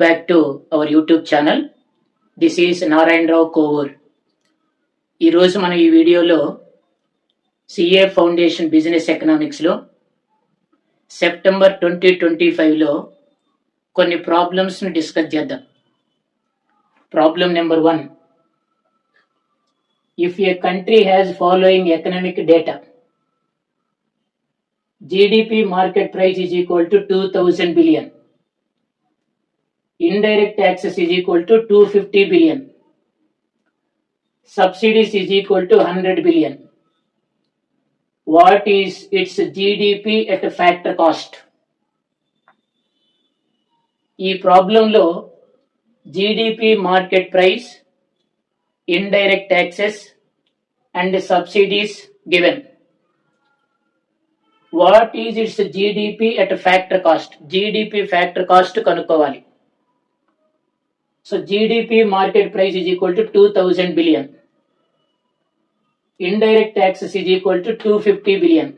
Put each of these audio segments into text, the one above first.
back to our YouTube channel. This is Narayanarao Kovur. ఈరోజు మనం ఈ వీడియోలో సిఏ ఫౌండేషన్ బిజినెస్ ఎకనామిక్స్లో సెప్టెంబర్ 2025లో కొన్ని ప్రాబ్లమ్స్ని డిస్కస్ చేద్దాం. Problem number 1. If a country has following economic data, GDP market price is equal to 2000 billion, indirect taxes is equal to 250 billion, subsidies is equal to 100 billion. What is its GDP at a factor cost? ఈ ప్రాబ్లంలో GDP market price, indirect taxes and subsidies given. What is it's GDP at factor cost? GDP factor cost కనుక్కోవాలి. So GDP market price is equal to 2000 billion. Indirect taxes is equal to 250 billion.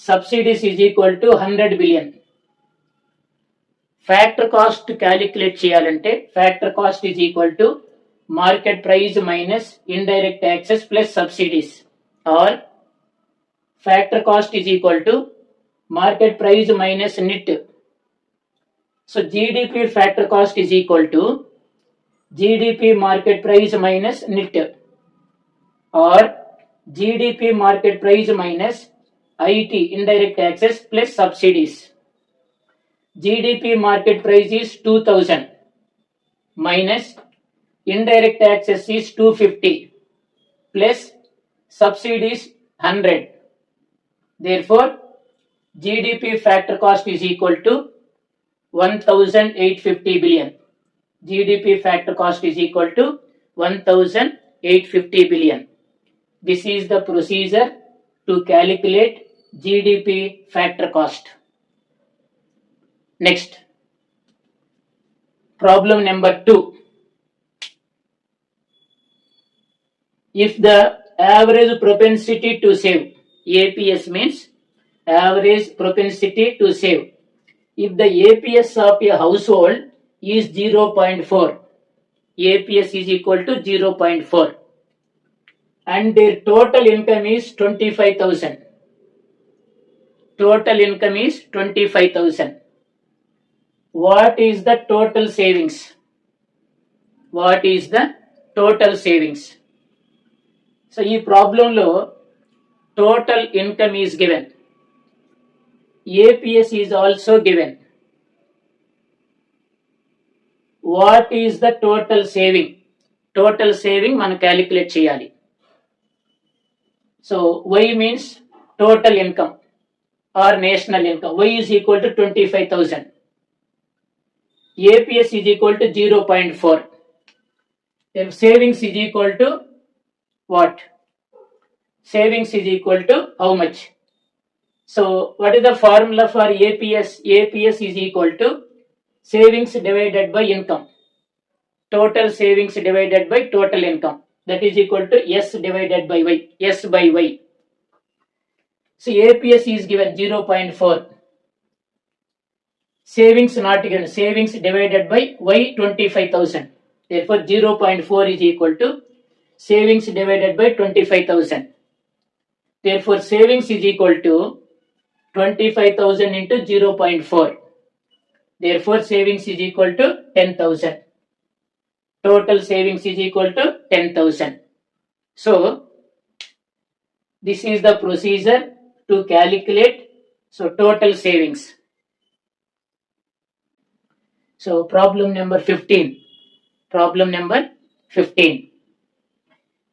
Subsidies is equal to 100 billion. Factor cost calculate cheyalante, factor cost is equal to market price minus indirect taxes plus subsidies, or factor cost is equal to market price minus net. So GDP factor cost is equal to GDP market price minus net, or GDP market price minus IT indirect taxes plus subsidies. GDP market price is 2000 minus indirect taxes is 250 plus subsidies 100. Therefore GDP factor cost is equal to 1850 billion. GDP factor cost is equal to 1850 billion. This is the procedure to calculate GDP factor cost. Next, problem number 2. If the average propensity to save, APS means average propensity to save, if the APS of a household is 0.4, APS is equal to 0.4, and their total income is 25,000. Total income is 25,000. What is the total savings? What is the total savings? So, this problem lo total income is given. APS is also given. What is the total saving? Total saving మనం calculate చేయాలి. So Y means total income or national income. Y is equal to 25,000. APS is equal to 0.4. Then savings is equal to what? Savings is equal to how much? So what is the formula for APS? APS is equal to savings divided by income. Total savings divided by total income. That is equal to S divided by Y. S by Y. So APS is given 0.4. Savings not given. Savings divided by Y 25,000. Therefore 0.4 is equal to savings divided by 25,000. Therefore savings is equal to 25,000 into 0.4. Therefore savings is equal to 10,000. Total savings is equal to 10,000. So this is the procedure to calculate total savings. So problem number 15. Problem number 15.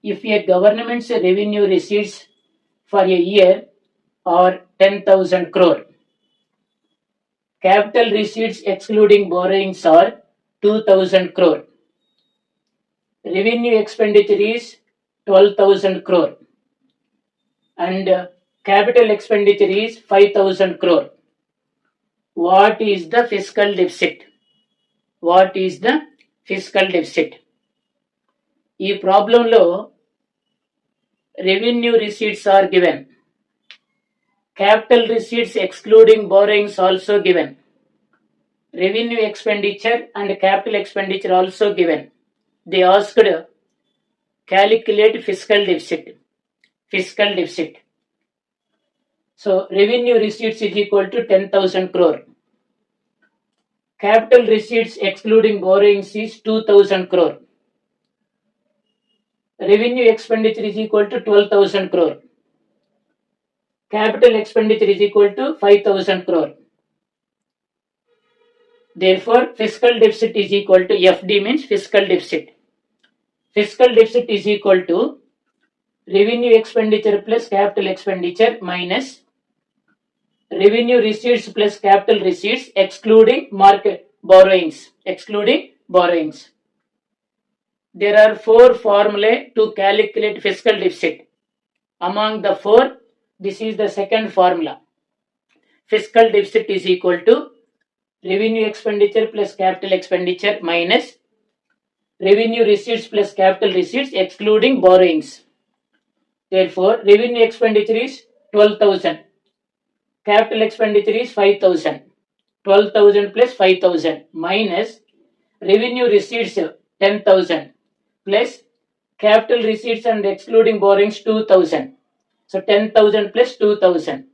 If a government's revenue receipts for a year or 10,000 crore. Capital receipts excluding borrowings are 2,000 crore. Revenue expenditure is 12,000 crore. And capital expenditure is 5,000 crore. What is the fiscal deficit? What is the fiscal deficit? ఈ ప్రాబ్లంలో revenue receipts are given. Capital receipts excluding borrowings also given. revenue expenditure and capital expenditure also given. They asked calculate fiscal deficit. Fiscal deficit. So revenue receipts is equal to 10,000 crore. Capital receipts excluding borrowings is 2,000 crore. Revenue expenditure is equal to 12,000 crore. Capital expenditure is equal to 5,000 crore. Therefore, fiscal deficit is equal to FD means fiscal deficit. Fiscal deficit is equal to revenue expenditure plus capital expenditure minus revenue receipts plus capital receipts excluding market borrowings. Excluding borrowings. There are 4 formulae to calculate fiscal deficit. Among the 4, this is the second formula. Fiscal deficit is equal to revenue expenditure plus capital expenditure minus revenue receipts plus capital receipts excluding borrowings. Therefore, revenue expenditure is 12,000. Capital expenditure is 5,000. 12,000 plus 5,000 minus revenue receipts 10,000 plus capital receipts and excluding borrowings 2,000. So 10,000 plus 2,000.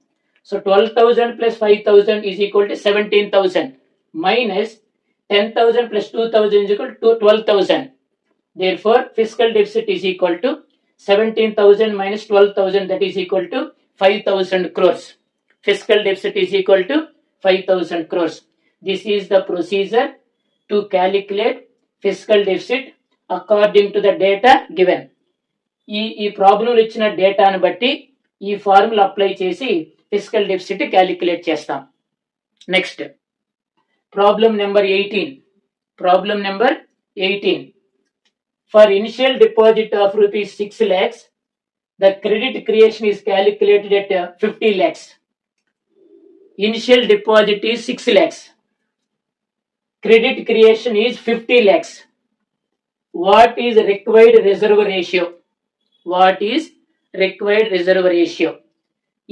So 12,000 plus 5,000 is equal to 17,000 minus 10,000 plus 2,000 is equal to 12,000. Therefore, fiscal deficit is equal to 17,000 minus 12,000, that is equal to 5,000 crores. Fiscal deficit is equal to 5,000 crores. This is the procedure to calculate fiscal deficit according to the data given. ఈ problem ఇచ్చిన డేటాను బట్టి ఈ formula apply చేసి physical deficit calculate చేస్తాం. Next problem number 18. Problem number 18. For initial deposit of rupees 6 lakhs, the credit creation is calculated at 50 lakhs. Initial deposit is 6 lakhs. Credit creation is 50 lakhs. What is required reserve ratio? What is required reserve ratio?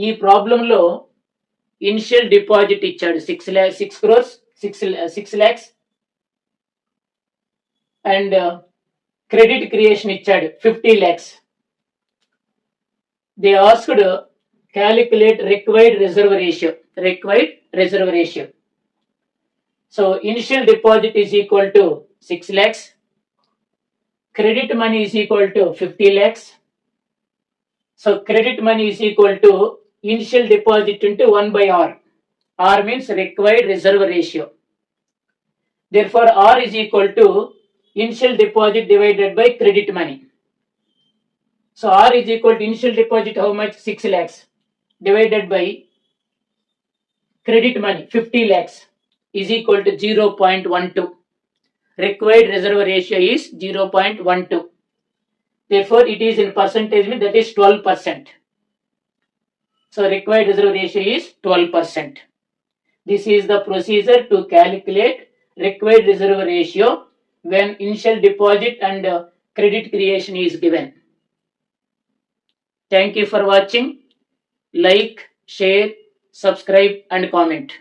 ఈ ప్రాబ్లంలో initial deposit ఇచ్చాడు 6 crores, 6 lakhs and credit creation ఇచ్చాడు 50 lakhs. They asked calculate required reserve ratio. Required reserve ratio. So initial deposit is equal to 6 lakhs. Credit money is equal to 50 lakhs. So credit money is equal to initial deposit into 1 by R. R means required reserve ratio. Therefore, R is equal to initial deposit divided by credit money. So R is equal to initial deposit how much? 6 lakhs divided by credit money 50 lakhs is equal to 0.12. Required reserve ratio is 0.12. Therefore, it is in percentage, that is 12%. So required reserve ratio is 12%. This is the procedure to calculate required reserve ratio when initial deposit and credit creation is given. Thank you for watching. Like, share, subscribe and comment.